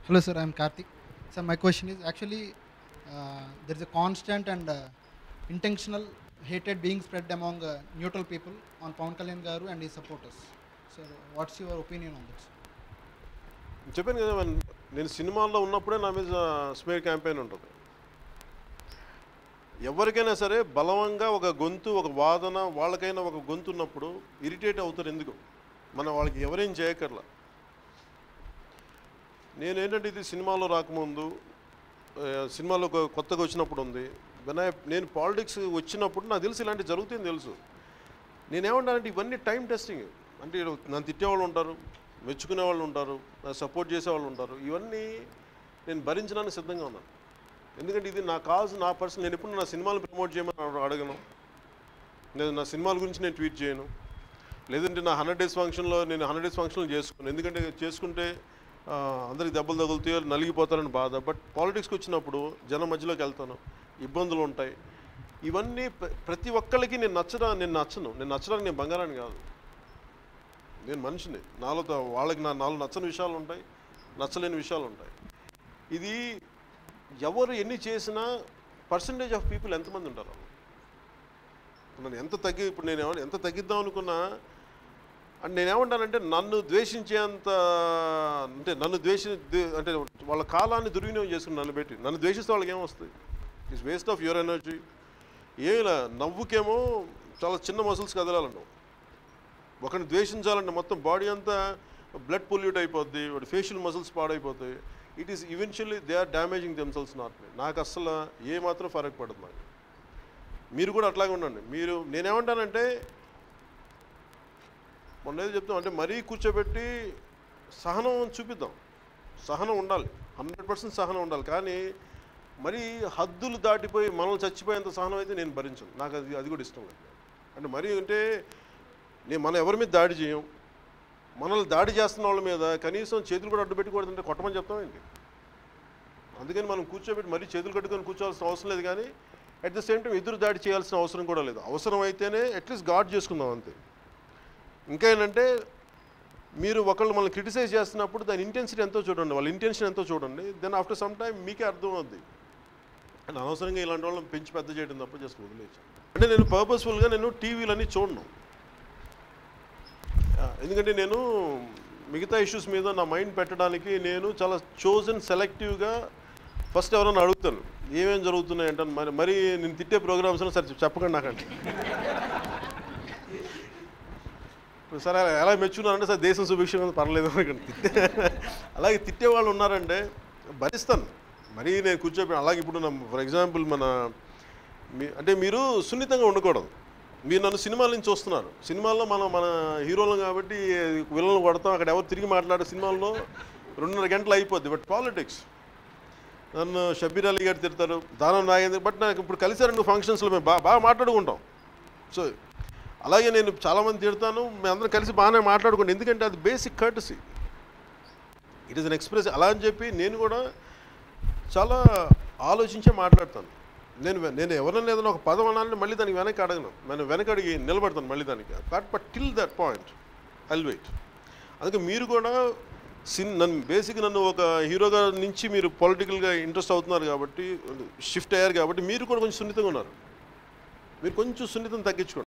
Hello, sir. I'm Karthik. So my question is actually there is a constant and intentional hatred being spread among neutral people on Pawan Kalyan Garu and his supporters. So what's your opinion on this? చెప్పాను కదా నేను సినిమాల్లో ఉన్నప్పుడే నా మీద smear campaign ఉంటుంది. ఎవరికైనా సరే బలవంగా ఒక గొంతు ఒక వాదన వాళ్ళకైనా ఒక గొంతు ఉన్నప్పుడు ఇరిటేట్ అవుతారు. ఎందుకు మనం వాళ్ళకి ఎవరేం చేయకర్లా. నేనేంటంటే ఇది సినిమాలో రాకముందు సినిమాలో కొత్తగా వచ్చినప్పుడు ఉంది. నేను పాలిటిక్స్ వచ్చినప్పుడు నాకు తెలుసు ఇలాంటివి జరుగుతుందని తెలుసు. నేనేమంటానంటే ఇవన్నీ టైం టెస్టింగ్. అంటే నన్ను తిట్టేవాళ్ళు ఉంటారు, మెచ్చుకునే వాళ్ళు ఉంటారు, సపోర్ట్ చేసేవాళ్ళు ఉంటారు. ఇవన్నీ నేను భరించడానికి సిద్ధంగా ఉన్నాను. ఎందుకంటే ఇది నా కాజ్, నా పర్సన్. నేను ఎప్పుడు నా సినిమాలు ప్రమోట్ చేయమని అడగను. నేను నా సినిమాల గురించి నేను ట్వీట్ చేయను. లేదంటే నా 100 డేస్ ఫంక్షన్లో నేను 100 డేస్ ఫంక్షన్లు చేసుకోను. ఎందుకంటే చేసుకుంటే అందరికి దెబ్బలు తగులుతాయో నలిగిపోతారని బాధ. బట్ పాలిటిక్స్కి వచ్చినప్పుడు జనం మధ్యలోకి వెళ్తాను, ఇబ్బందులు ఉంటాయి. ఇవన్నీ ప్రతి ఒక్కళ్ళకి నేను నచ్చడానికి నేను బంగారాన్ని కాదు. నేను మనిషిని. వాళ్ళకి నాలో నచ్చని విషయాలు ఉంటాయి, నచ్చలేని విషయాలు ఉంటాయి. ఇది ఎవరు ఎన్ని చేసినా పర్సంటేజ్ ఆఫ్ పీపుల్ ఎంతమంది ఉంటారు. నన్ను ఇప్పుడు నేను ఎంత తగ్గిద్దాం అనుకున్నా అంటే నేనేమంటానంటే నన్ను ద్వేషించేంత అంటే అంటే వాళ్ళ కాలాన్ని దుర్వినియోగం చేసుకుని నన్ను పెట్టి నన్ను ద్వేషిస్తే వాళ్ళకి ఏమొస్తుంది? It's waste of your energy. ఏమిలా నవ్వుకేమో చాలా చిన్న మసిల్స్ కదలాలన్నావు. ఒకరిని ద్వేషించాలంటే మొత్తం బాడీ అంతా బ్లడ్ పొల్యూట్ అయిపోద్ది, వాడి ఫేషియల్ మసిల్స్ పాడైపోతాయి. It is eventually they are damaging themselves not me. నాకు అస్సలు ఏమాత్రం ఫరక్ పడదు. నాకు మీరు కూడా అట్లాగే ఉండండి. నేనేమంటానంటే మొన్న ఏదో చెప్తాం అంటే మరీ కూర్చోబెట్టి సహనం చూపిద్దాం. సహనం ఉండాలి, 100% సహనం ఉండాలి. కానీ మరీ హద్దులు దాటిపోయి మనల్ని చచ్చిపోయేంత సహనం అయితే నేను భరించను. నాకు అది కూడా ఇష్టం లేదు. అంటే మరీ అంటే మనం ఎవరి మీద దాడి చేయం. మనల్ని దాడి చేస్తున్న వాళ్ళ మీద కనీసం చేతులు కూడా అడ్డు పెట్టుకూడదంటే కొట్టమని చెప్తామేంటి? అందుకని మనం కూర్చోబెట్టి మరీ చేతులు కట్టుకొని కూర్చోవాల్సిన అవసరం లేదు. కానీ అట్ ద సేమ్ టైం ఎదురు దాడి చేయాల్సిన అవసరం కూడా లేదు. అవసరం అయితేనే అట్లీస్ట్ గార్డ్ చేసుకుందాం అంతే. ఇంకా ఏంటంటే మీరు ఒకళ్ళు మనల్ని క్రిటిసైజ్ చేస్తున్నప్పుడు దాని ఇంటెన్సిటీ ఎంతో చూడండి, వాళ్ళ ఇంటెన్షన్ ఎంతో చూడండి. దెన్ ఆఫ్టర్ సమ్ టైం మీకే అర్థం అవుద్ది. అండ్ అనవసరంగా ఇలాంటి వాళ్ళని పెంచి పెద్ద చేయడం తప్ప జస్ట్ వదిలేసి. అంటే నేను పర్పస్ఫుల్గా నేను టీవీలన్నీ చూడను. ఎందుకంటే నేను మిగతా ఇష్యూస్ మీద నా మైండ్ పెట్టడానికి నేను చాలా చోజన్ సెలెక్టివ్గా ఫస్ట్ ఎవరైనా అడుగుతాను ఏమేమి జరుగుతున్నాయి అంటే మరి నేను తిట్టే ప్రోగ్రామ్స్లో సరే చెప్పకండి నాకంటే. సరే ఎలా మెచ్చున్నారంటే సార్ దేశం సుభిక్షంగా పర్లేదు అలాగే తిట్టే వాళ్ళు ఉన్నారంటే భరిస్తాను. మరీ నేను కూర్చోబెట్టి అలాగే ఇప్పుడు ఫర్ ఎగ్జాంపుల్ అంటే మీరు సున్నితంగా ఉండకూడదు. మీరు నన్ను సినిమాల నుంచి చూస్తున్నారు. సినిమాల్లో మన హీరోలు కాబట్టి విలన్లు కొడతాం, అక్కడ ఎవరు తిరిగి మాట్లాడే సినిమాల్లో 2.5 గంటలు అయిపోద్ది. బట్ పాలిటిక్స్ నన్ను షబ్బీర్ అలీ గారు తిడతారు, దానం నాగేంద్ర. బట్ నాకు ఇప్పుడు కలిసారండి ఫంక్షన్స్లో మేము బాగా మాట్లాడుకుంటాం. సో అలాగే నేను చాలామంది తిడతాను, మేము అందరం కలిసి బాగానే మాట్లాడుకుంటాం. ఎందుకంటే అది basic courtesy, it is an express. అలా అని చెప్పి నేను కూడా చాలా ఆలోచించే మాట్లాడతాను. నేను ఎవరైనా ఏదైనా ఒక పదం అనాలని మళ్ళీ దానికి వెనక్కి అడగను. నేను వెనకడిగి నిలబడతాను మళ్ళీ దానికి. But till that point I will wait. అందుకే మీరు కూడా నన్ను ఒక హీరోగా నుంచి మీరు పొలిటికల్గా ఇంట్రెస్ట్ అవుతున్నారు కాబట్టి, షిఫ్ట్ అయ్యారు కాబట్టి మీరు కూడా కొంచెం సున్నితంగా ఉన్నారు. మీరు కొంచెం సున్నితం తగ్గించుకోండి.